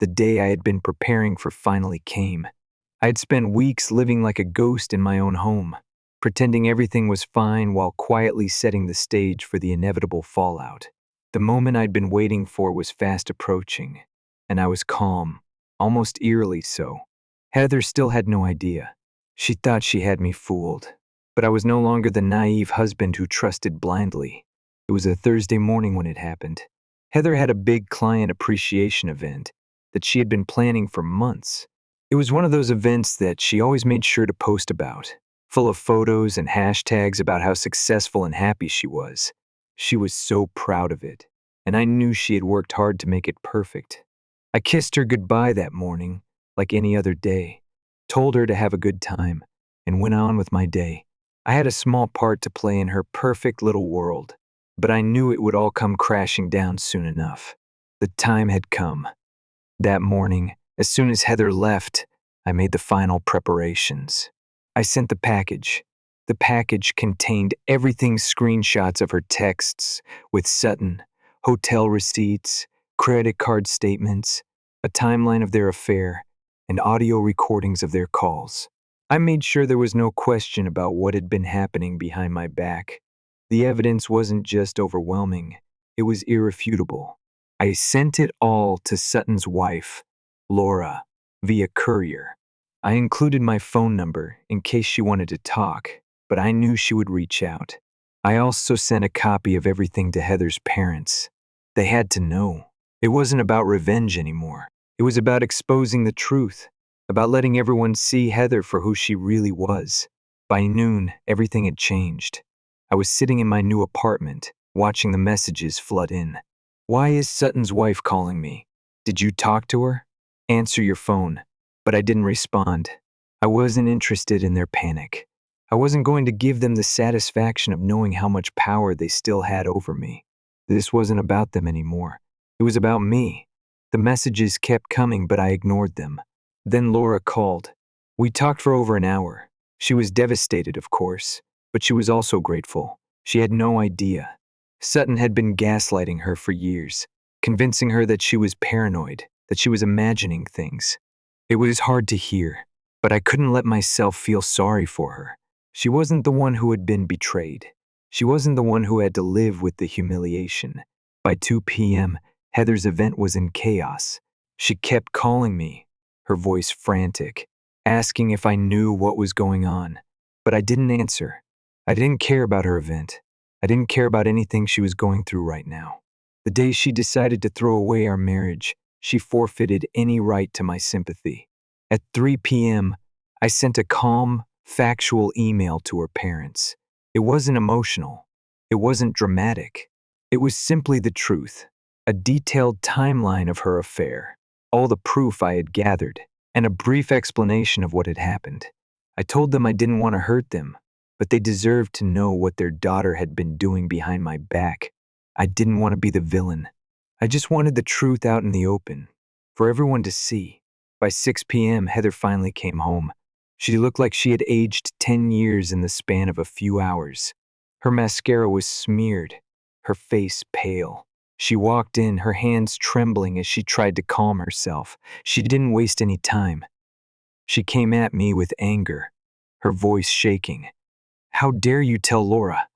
The day I had been preparing for finally came. I had spent weeks living like a ghost in my own home, pretending everything was fine while quietly setting the stage for the inevitable fallout. The moment I'd been waiting for was fast approaching, and I was calm, almost eerily so. Heather still had no idea. She thought she had me fooled, but I was no longer the naive husband who trusted blindly. It was a Thursday morning when it happened. Heather had a big client appreciation event that she had been planning for months. It was one of those events that she always made sure to post about, full of photos and hashtags about how successful and happy she was. She was so proud of it, and I knew she had worked hard to make it perfect. I kissed her goodbye that morning, like any other day, told her to have a good time, and went on with my day. I had a small part to play in her perfect little world, but I knew it would all come crashing down soon enough. The time had come. That morning, as soon as Heather left, I made the final preparations. I sent the package. The package contained everything: screenshots of her texts with Sutton, hotel receipts, credit card statements, a timeline of their affair, and audio recordings of their calls. I made sure there was no question about what had been happening behind my back. The evidence wasn't just overwhelming, it was irrefutable. I sent it all to Sutton's wife, Laura, via courier. I included my phone number in case she wanted to talk, but I knew she would reach out. I also sent a copy of everything to Heather's parents. They had to know. It wasn't about revenge anymore. It was about exposing the truth, about letting everyone see Heather for who she really was. By noon, everything had changed. I was sitting in my new apartment, watching the messages flood in. "Why is Sutton's wife calling me? Did you talk to her? Answer your phone." But I didn't respond. I wasn't interested in their panic. I wasn't going to give them the satisfaction of knowing how much power they still had over me. This wasn't about them anymore. It was about me. The messages kept coming, but I ignored them. Then Laura called. We talked for over an hour. She was devastated, of course, but she was also grateful. She had no idea. Sutton had been gaslighting her for years, convincing her that she was paranoid, that she was imagining things. It was hard to hear, but I couldn't let myself feel sorry for her. She wasn't the one who had been betrayed. She wasn't the one who had to live with the humiliation. By 2 p.m., Heather's event was in chaos. She kept calling me, her voice frantic, asking if I knew what was going on. But I didn't answer. I didn't care about her event. I didn't care about anything she was going through right now. The day she decided to throw away our marriage, she forfeited any right to my sympathy. At 3 p.m., I sent a calm, factual email to her parents. It wasn't emotional. It wasn't dramatic. It was simply the truth, a detailed timeline of her affair, all the proof I had gathered, and a brief explanation of what had happened. I told them I didn't want to hurt them, but they deserved to know what their daughter had been doing behind my back. I didn't want to be the villain. I just wanted the truth out in the open, for everyone to see. By 6 p.m., Heather finally came home. She looked like she had aged 10 years in the span of a few hours. Her mascara was smeared, her face pale. She walked in, her hands trembling as she tried to calm herself. She didn't waste any time. She came at me with anger, her voice shaking. "How dare you tell Laura?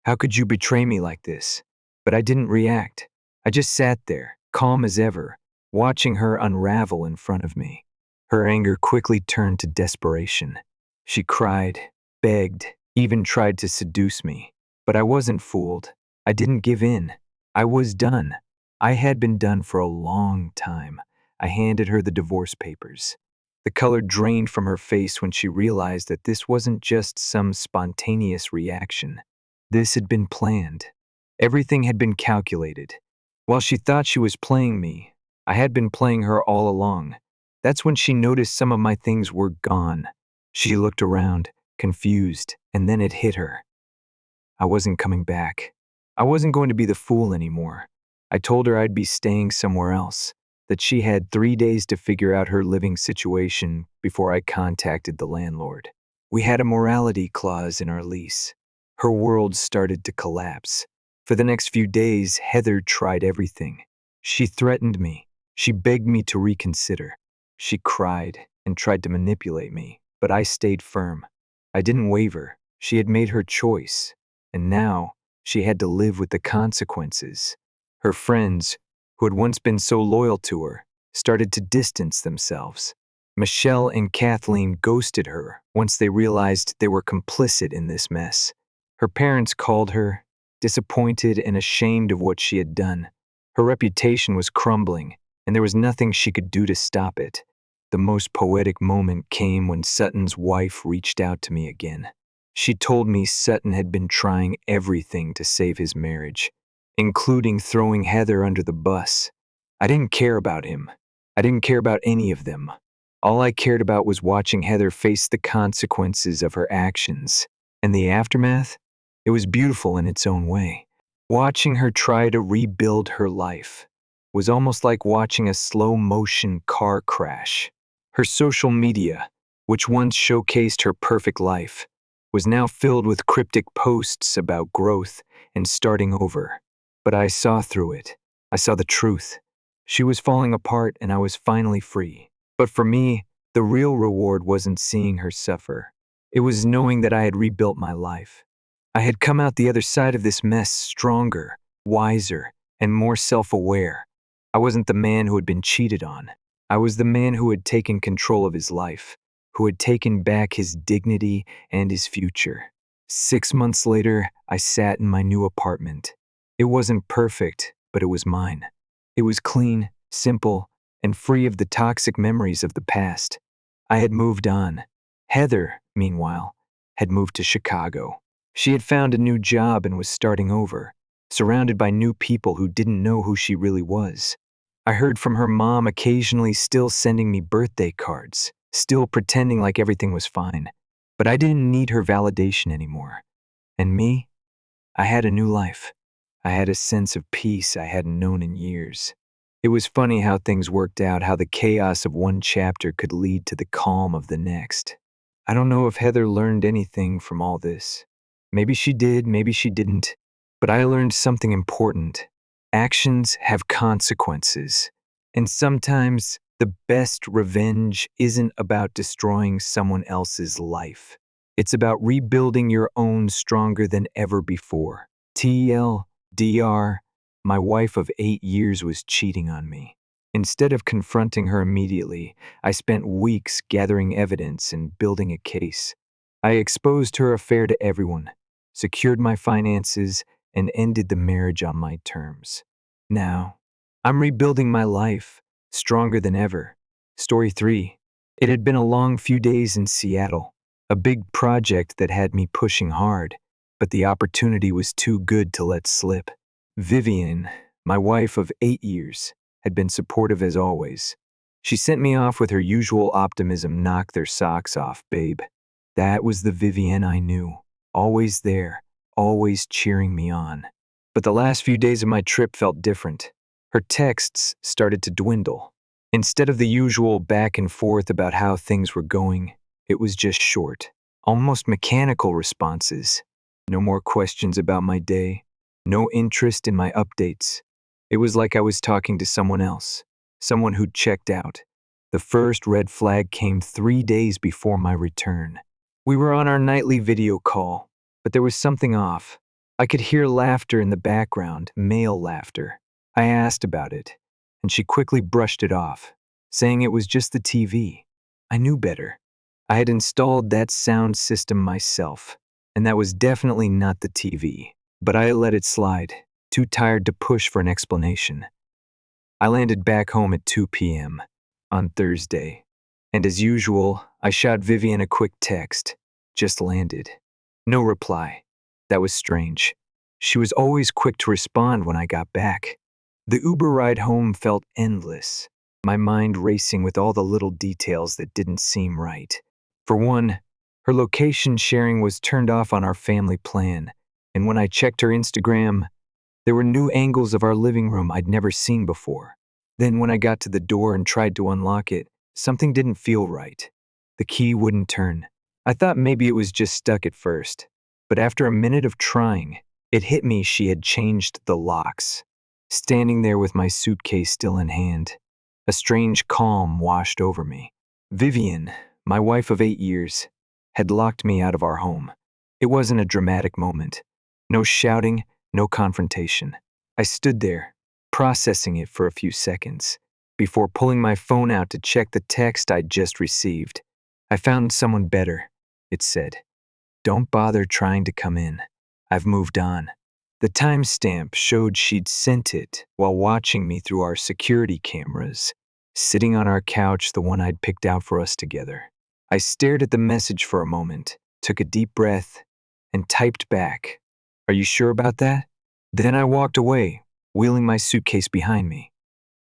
How could you betray me like this?" But I didn't react. I just sat there, calm as ever, watching her unravel in front of me. Her anger quickly turned to desperation. She cried, begged, even tried to seduce me. But I wasn't fooled. I didn't give in. I was done. I had been done for a long time. I handed her the divorce papers. The color drained from her face when she realized that this wasn't just some spontaneous reaction. This had been planned. Everything had been calculated. While she thought she was playing me, I had been playing her all along. That's when she noticed some of my things were gone. She looked around, confused, and then it hit her. I wasn't coming back. I wasn't going to be the fool anymore. I told her I'd be staying somewhere else, that she had 3 days to figure out her living situation before I contacted the landlord. We had a morality clause in our lease. Her world started to collapse. For the next few days, Heather tried everything. She threatened me. She begged me to reconsider. She cried and tried to manipulate me, but I stayed firm. I didn't waver. She had made her choice, and now she had to live with the consequences. Her friends, who had once been so loyal to her, started to distance themselves. Michelle and Kathleen ghosted her once they realized they were complicit in this mess. Her parents called her, disappointed and ashamed of what she had done. Her reputation was crumbling, and there was nothing she could do to stop it. The most poetic moment came when Sutton's wife reached out to me again. She told me Sutton had been trying everything to save his marriage, including throwing Heather under the bus. I didn't care about him. I didn't care about any of them. All I cared about was watching Heather face the consequences of her actions. And the aftermath? It was beautiful in its own way. Watching her try to rebuild her life was almost like watching a slow-motion car crash. Her social media, which once showcased her perfect life, was now filled with cryptic posts about growth and starting over. But I saw through it. I saw the truth. She was falling apart and I was finally free. But for me, the real reward wasn't seeing her suffer. It was knowing that I had rebuilt my life. I had come out the other side of this mess stronger, wiser, and more self-aware. I wasn't the man who had been cheated on. I was the man who had taken control of his life, who had taken back his dignity and his future. 6 months later, I sat in my new apartment. It wasn't perfect, but it was mine. It was clean, simple, and free of the toxic memories of the past. I had moved on. Heather, meanwhile, had moved to Chicago. She had found a new job and was starting over, surrounded by new people who didn't know who she really was. I heard from her mom occasionally, still sending me birthday cards, still pretending like everything was fine. But I didn't need her validation anymore. And me? I had a new life. I had a sense of peace I hadn't known in years. It was funny how things worked out, how the chaos of one chapter could lead to the calm of the next. I don't know if Heather learned anything from all this. Maybe she did, maybe she didn't. But I learned something important. Actions have consequences. And sometimes the best revenge isn't about destroying someone else's life. It's about rebuilding your own stronger than ever before. TLDR, my wife of 8 years was cheating on me. Instead of confronting her immediately, I spent weeks gathering evidence and building a case. I exposed her affair to everyone, secured my finances, and ended the marriage on my terms. Now, I'm rebuilding my life, stronger than ever. Story 3. It had been a long few days in Seattle, a big project that had me pushing hard, but the opportunity was too good to let slip. Vivian, my wife of 8 years, had been supportive as always. She sent me off with her usual optimism, knock their socks off, babe. That was the Vivian I knew, always there, always cheering me on. But the last few days of my trip felt different. Her texts started to dwindle. Instead of the usual back and forth about how things were going, it was just short, almost mechanical responses. No more questions about my day. No interest in my updates. It was like I was talking to someone else, someone who'd checked out. The first red flag came 3 days before my return. We were on our nightly video call, but there was something off. I could hear laughter in the background, male laughter. I asked about it, and she quickly brushed it off, saying it was just the TV. I knew better. I had installed that sound system myself, and that was definitely not the TV. But I let it slide, too tired to push for an explanation. I landed back home at 2 p.m. on Thursday, and as usual, I shot Vivian a quick text. Just landed. No reply. That was strange. She was always quick to respond when I got back. The Uber ride home felt endless, my mind racing with all the little details that didn't seem right. For one, her location sharing was turned off on our family plan, and when I checked her Instagram, there were new angles of our living room I'd never seen before. Then when I got to the door and tried to unlock it, something didn't feel right. The key wouldn't turn. I thought maybe it was just stuck at first, but after a minute of trying, it hit me she had changed the locks. Standing there with my suitcase still in hand, a strange calm washed over me. Vivian, my wife of 8 years, had locked me out of our home. It wasn't a dramatic moment. No shouting, no confrontation. I stood there, processing it for a few seconds, before pulling my phone out to check the text I'd just received. I found someone better, it said. Don't bother trying to come in. I've moved on. The timestamp showed she'd sent it while watching me through our security cameras, sitting on our couch, the one I'd picked out for us together. I stared at the message for a moment, took a deep breath, and typed back, "Are you sure about that?" Then I walked away, wheeling my suitcase behind me.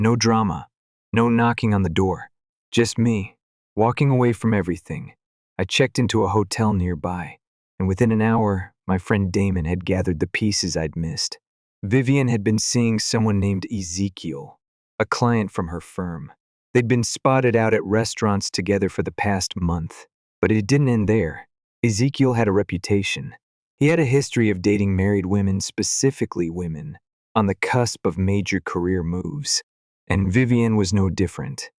No drama, no knocking on the door, just me, walking away from everything. I checked into a hotel nearby, and within an hour, my friend Damon had gathered the pieces I'd missed. Vivian had been seeing someone named Ezekiel, a client from her firm. They'd been spotted out at restaurants together for the past month, but it didn't end there. Ezekiel had a reputation. He had a history of dating married women, specifically women, on the cusp of major career moves, and Vivian was no different.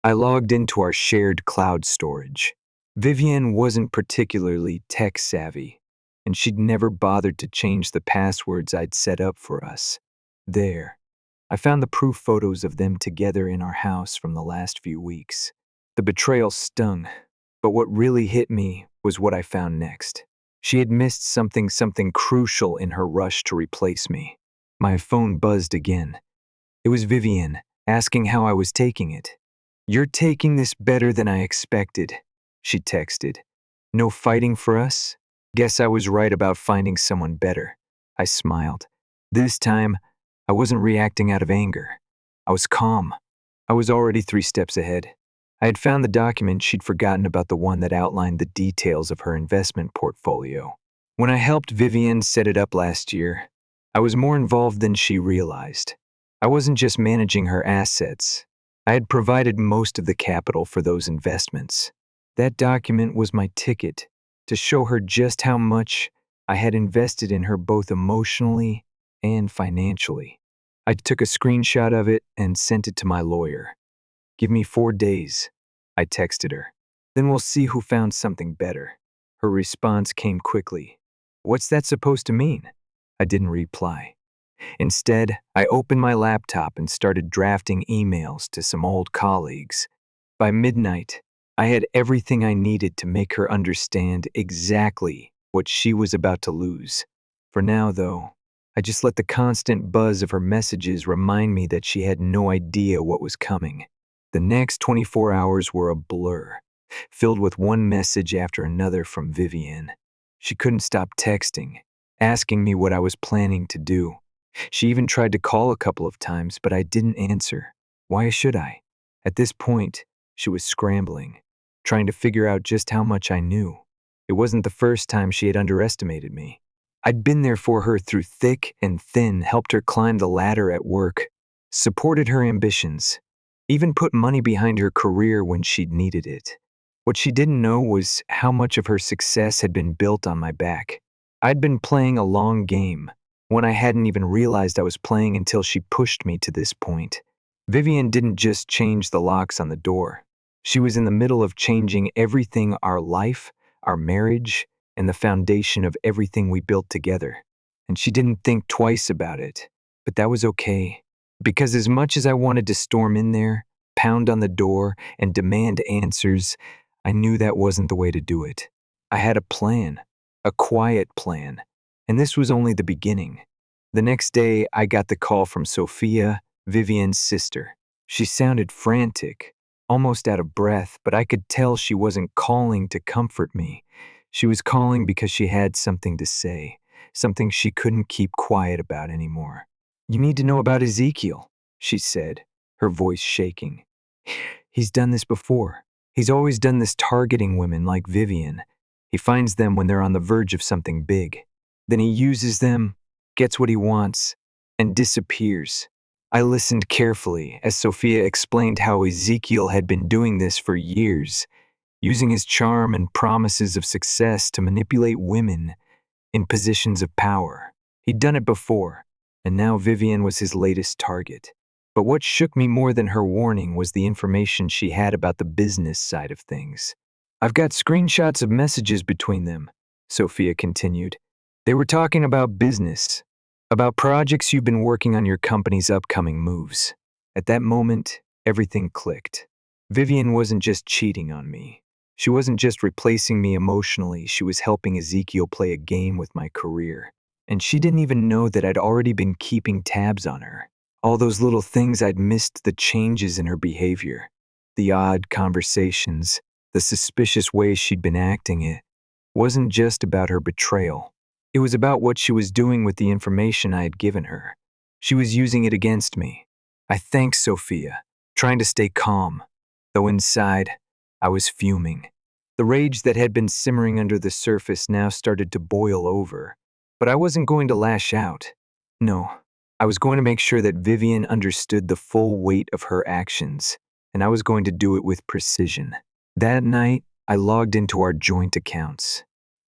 I logged into our shared cloud storage. Vivian wasn't particularly tech-savvy, and she'd never bothered to change the passwords I'd set up for us. There, I found the proof photos of them together in our house from the last few weeks. The betrayal stung, but what really hit me was what I found next. She had missed something crucial in her rush to replace me. My phone buzzed again. It was Vivian, asking how I was taking it. "You're taking this better than I expected," she texted. "No fighting for us? Guess I was right about finding someone better." I smiled. This time, I wasn't reacting out of anger. I was calm. I was already 3 steps ahead. I had found the document she'd forgotten about, the one that outlined the details of her investment portfolio. When I helped Vivian set it up last year, I was more involved than she realized. I wasn't just managing her assets. I had provided most of the capital for those investments. That document was my ticket to show her just how much I had invested in her, both emotionally and financially. I took a screenshot of it and sent it to my lawyer. "Give me 4 days," I texted her. "Then we'll see who found something better." Her response came quickly. "What's that supposed to mean?" I didn't reply. Instead, I opened my laptop and started drafting emails to some old colleagues. By midnight, I had everything I needed to make her understand exactly what she was about to lose. For now, though, I just let the constant buzz of her messages remind me that she had no idea what was coming. The next 24 hours were a blur, filled with one message after another from Vivian. She couldn't stop texting, asking me what I was planning to do. She even tried to call a couple of times, but I didn't answer. Why should I? At this point, she was scrambling, trying to figure out just how much I knew. It wasn't the first time she had underestimated me. I'd been there for her through thick and thin, helped her climb the ladder at work, supported her ambitions, even put money behind her career when she'd needed it. What she didn't know was how much of her success had been built on my back. I'd been playing a long game, one I hadn't even realized I was playing until she pushed me to this point. Vivian didn't just change the locks on the door. She was in the middle of changing everything: our life, our marriage, and the foundation of everything we built together. And she didn't think twice about it. But that was okay. Because as much as I wanted to storm in there, pound on the door, and demand answers, I knew that wasn't the way to do it. I had a plan, a quiet plan, and this was only the beginning. The next day, I got the call from Sophia, Vivian's sister. She sounded frantic, almost out of breath, but I could tell she wasn't calling to comfort me. She was calling because she had something to say, something she couldn't keep quiet about anymore. "You need to know about Ezekiel," she said, her voice shaking. "He's done this before. He's always done this, targeting women like Vivian. He finds them when they're on the verge of something big. Then he uses them, gets what he wants, and disappears." I listened carefully as Sophia explained how Ezekiel had been doing this for years, using his charm and promises of success to manipulate women in positions of power. He'd done it before, and now Vivian was his latest target. But what shook me more than her warning was the information she had about the business side of things. "I've got screenshots of messages between them," Sophia continued. "They were talking about business, about projects you've been working on, your company's upcoming moves." At that moment, everything clicked. Vivian wasn't just cheating on me. She wasn't just replacing me emotionally, she was helping Ezekiel play a game with my career. And she didn't even know that I'd already been keeping tabs on her. All those little things I'd missed: the changes in her behavior, the odd conversations, the suspicious ways she'd been acting. It wasn't just about her betrayal. It was about what she was doing with the information I had given her. She was using it against me. I thanked Sophia, trying to stay calm, though inside, I was fuming. The rage that had been simmering under the surface now started to boil over. But I wasn't going to lash out. No, I was going to make sure that Vivian understood the full weight of her actions, and I was going to do it with precision. That night, I logged into our joint accounts.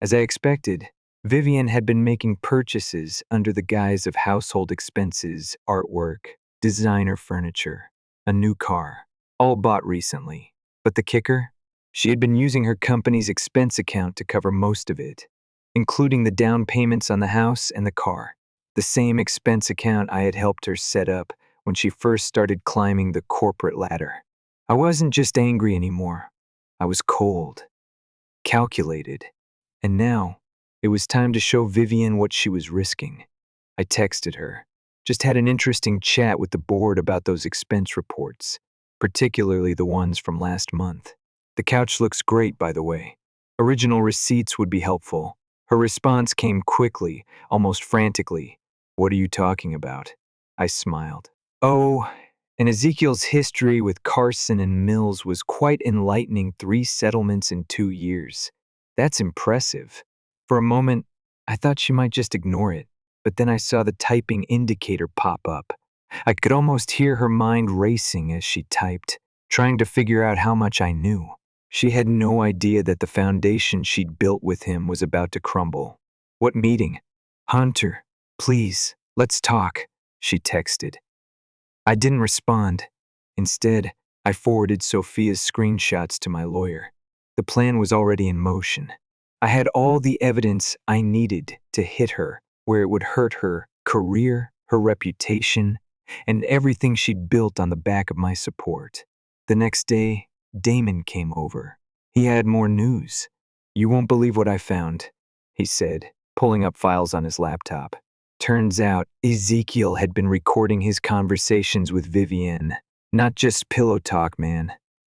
As I expected, Vivian had been making purchases under the guise of household expenses, artwork, designer furniture, a new car, all bought recently. But the kicker? She had been using her company's expense account to cover most of it, including the down payments on the house and the car. The same expense account I had helped her set up when she first started climbing the corporate ladder. I wasn't just angry anymore. I was cold, calculated, and now it was time to show Vivian what she was risking. I texted her. Just had an interesting chat with the board about those expense reports, particularly the ones from last month. "The couch looks great, by the way. Original receipts would be helpful." Her response came quickly, almost frantically. "What are you talking about?" I smiled. "Oh, and Ezekiel's history with Carson and Mills was quite enlightening. 3 settlements in 2 years. That's impressive." For a moment, I thought she might just ignore it, but then I saw the typing indicator pop up. I could almost hear her mind racing as she typed, trying to figure out how much I knew. She had no idea that the foundation she'd built with him was about to crumble. "What meeting?" "Hunter, please, let's talk," she texted. I didn't respond. Instead, I forwarded Sophia's screenshots to my lawyer. The plan was already in motion. I had all the evidence I needed to hit her where it would hurt her career, her reputation, and everything she'd built on the back of my support. The next day, Damon came over. He had more news. "You won't believe what I found," he said, pulling up files on his laptop. Turns out, Ezekiel had been recording his conversations with Vivian. Not just pillow talk, man.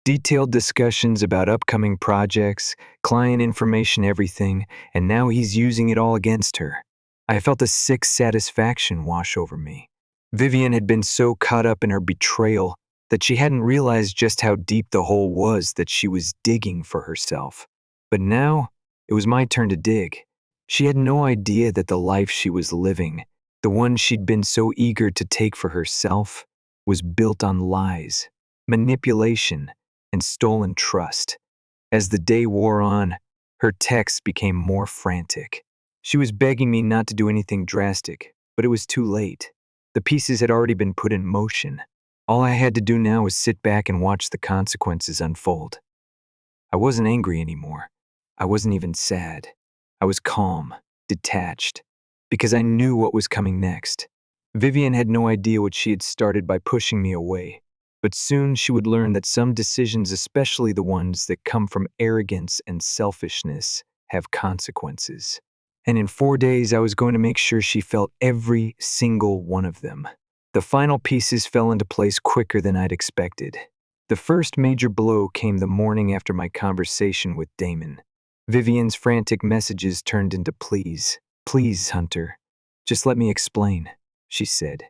Detailed discussions about upcoming projects, client information, everything, and now he's using it all against her. I felt a sick satisfaction wash over me. Vivian had been so caught up in her betrayal that she hadn't realized just how deep the hole was that she was digging for herself. But now, it was my turn to dig. She had no idea that the life she was living, the one she'd been so eager to take for herself, was built on lies, manipulation, and stolen trust. As the day wore on, her texts became more frantic. She was begging me not to do anything drastic, but it was too late. The pieces had already been put in motion. All I had to do now was sit back and watch the consequences unfold. I wasn't angry anymore. I wasn't even sad. I was calm, detached, because I knew what was coming next. Vivian had no idea what she had started by pushing me away, but soon she would learn that some decisions, especially the ones that come from arrogance and selfishness, have consequences. And in 4 days, I was going to make sure she felt every single one of them. The final pieces fell into place quicker than I'd expected. The first major blow came the morning after my conversation with Damon. Vivian's frantic messages turned into pleas. "Please, Hunter, just let me explain," she said.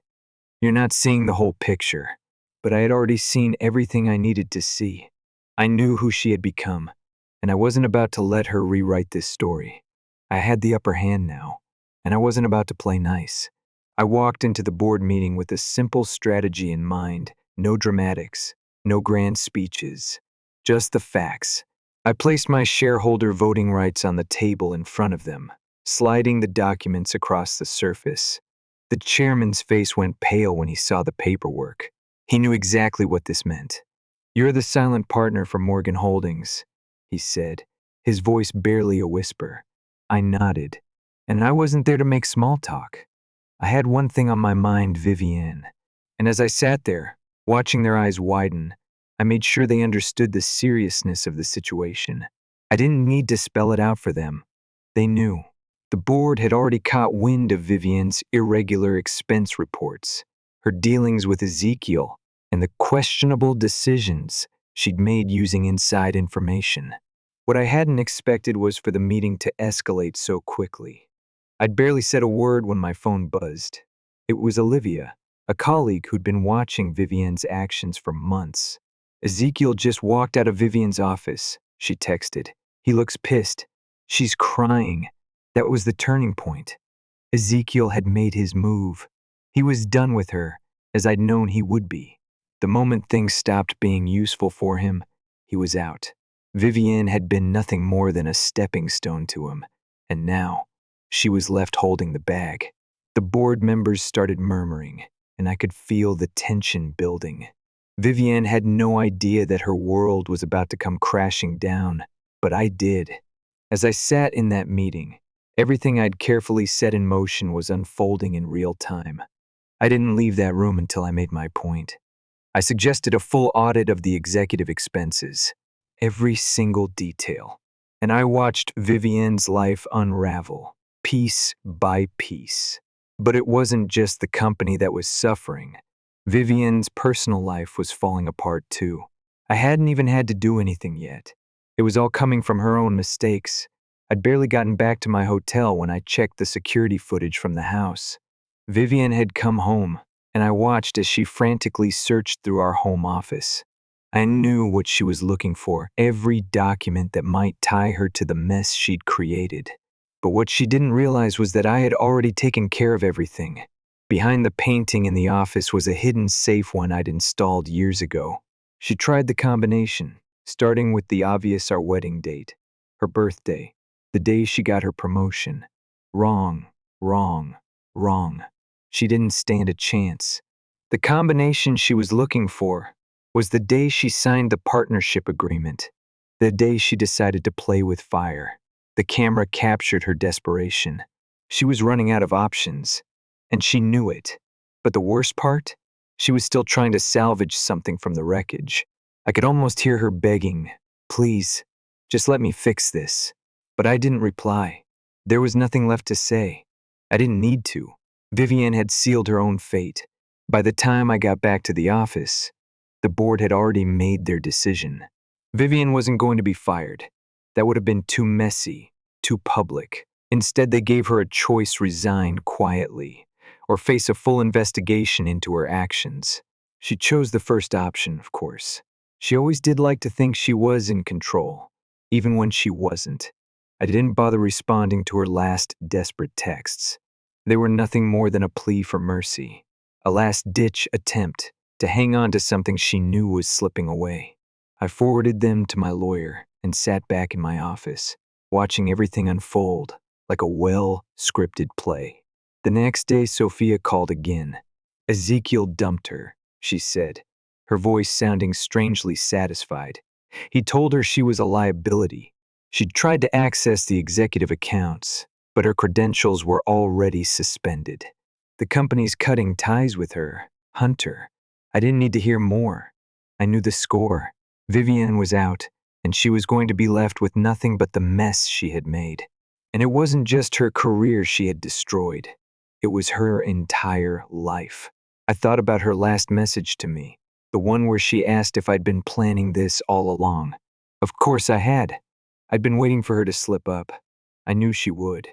"You're not seeing the whole picture." But I had already seen everything I needed to see. I knew who she had become, and I wasn't about to let her rewrite this story. I had the upper hand now, and I wasn't about to play nice. I walked into the board meeting with a simple strategy in mind: no dramatics, no grand speeches, just the facts. I placed my shareholder voting rights on the table in front of them, sliding the documents across the surface. The chairman's face went pale when he saw the paperwork. He knew exactly what this meant. "You're the silent partner for Morgan Holdings," he said, his voice barely a whisper. I nodded, and I wasn't there to make small talk. I had one thing on my mind: Vivian. And as I sat there, watching their eyes widen, I made sure they understood the seriousness of the situation. I didn't need to spell it out for them. They knew. The board had already caught wind of Vivian's irregular expense reports, her dealings with Ezekiel, and the questionable decisions she'd made using inside information. What I hadn't expected was for the meeting to escalate so quickly. I'd barely said a word when my phone buzzed. It was Olivia, a colleague who'd been watching Vivian's actions for months. "Ezekiel just walked out of Vivian's office," she texted. "He looks pissed. She's crying." That was the turning point. Ezekiel had made his move. He was done with her, as I'd known he would be. The moment things stopped being useful for him, he was out. Vivian had been nothing more than a stepping stone to him, and now she was left holding the bag. The board members started murmuring, and I could feel the tension building. Vivian had no idea that her world was about to come crashing down, but I did. As I sat in that meeting, everything I'd carefully set in motion was unfolding in real time. I didn't leave that room until I made my point. I suggested a full audit of the executive expenses, every single detail, and I watched Vivian's life unravel, piece by piece. But it wasn't just the company that was suffering. Vivian's personal life was falling apart too. I hadn't even had to do anything yet. It was all coming from her own mistakes. I'd barely gotten back to my hotel when I checked the security footage from the house. Vivian had come home, and I watched as she frantically searched through our home office. I knew what she was looking for, every document that might tie her to the mess she'd created. But what she didn't realize was that I had already taken care of everything. Behind the painting in the office was a hidden safe one I'd installed years ago. She tried the combination, starting with the obvious: our wedding date, her birthday, the day she got her promotion. Wrong, wrong, wrong. She didn't stand a chance. The combination she was looking for was the day she signed the partnership agreement, the day she decided to play with fire. The camera captured her desperation. She was running out of options, and she knew it. But the worst part? She was still trying to salvage something from the wreckage. I could almost hear her begging, "Please, just let me fix this." But I didn't reply. There was nothing left to say. I didn't need to. Vivian had sealed her own fate. By the time I got back to the office, the board had already made their decision. Vivian wasn't going to be fired. That would have been too messy, too public. Instead, they gave her a choice: resign quietly, or face a full investigation into her actions. She chose the first option, of course. She always did like to think she was in control, even when she wasn't. I didn't bother responding to her last desperate texts. They were nothing more than a plea for mercy, a last-ditch attempt to hang on to something she knew was slipping away. I forwarded them to my lawyer and sat back in my office, watching everything unfold. like a well-scripted play. The next day, Sophia called again. Ezekiel dumped her, she said, her voice sounding strangely satisfied. He told her she was a liability. She'd tried to access the executive accounts, but her credentials were already suspended. The company's cutting ties with her. Hunter. I didn't need to hear more. I knew the score. Vivian was out, and she was going to be left with nothing but the mess she had made. And it wasn't just her career she had destroyed. It was her entire life. I thought about her last message to me, the one where she asked if I'd been planning this all along. Of course I had. I'd been waiting for her to slip up. I knew she would.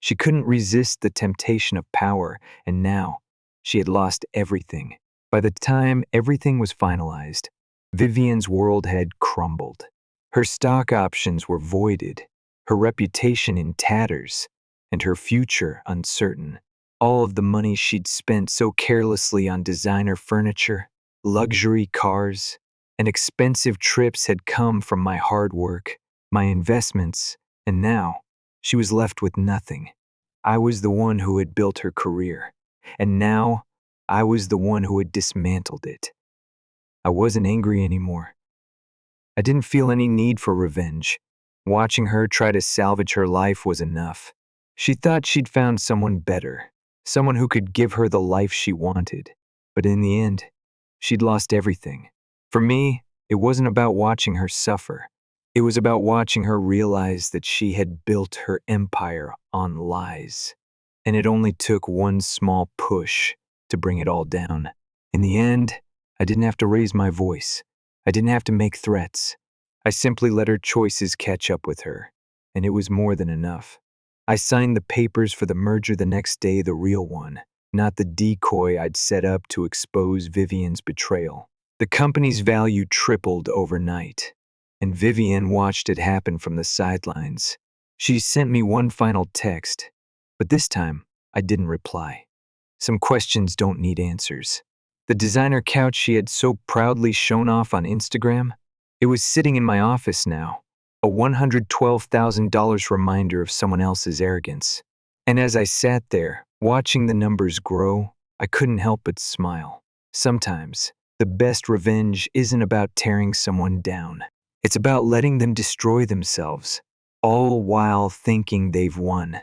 She couldn't resist the temptation of power, and now she had lost everything. By the time everything was finalized, Vivian's world had crumbled. Her stock options were voided, her reputation in tatters, and her future uncertain. All of the money she'd spent so carelessly on designer furniture, luxury cars, and expensive trips had come from my hard work, my investments, and now she was left with nothing. I was the one who had built her career, and now I was the one who had dismantled it. I wasn't angry anymore. I didn't feel any need for revenge. Watching her try to salvage her life was enough. She thought she'd found someone better, someone who could give her the life she wanted. But in the end, she'd lost everything. For me, it wasn't about watching her suffer. It was about watching her realize that she had built her empire on lies. And it only took one small push to bring it all down. In the end, I didn't have to raise my voice. I didn't have to make threats. I simply let her choices catch up with her, and it was more than enough. I signed the papers for the merger the next day, the real one, not the decoy I'd set up to expose Vivian's betrayal. The company's value tripled overnight, and Vivian watched it happen from the sidelines. She sent me one final text, but this time I didn't reply. Some questions don't need answers. The designer couch she had so proudly shown off on Instagram, it was sitting in my office now, a $112,000 reminder of someone else's arrogance. And as I sat there, watching the numbers grow, I couldn't help but smile. Sometimes, the best revenge isn't about tearing someone down. It's about letting them destroy themselves, all while thinking they've won.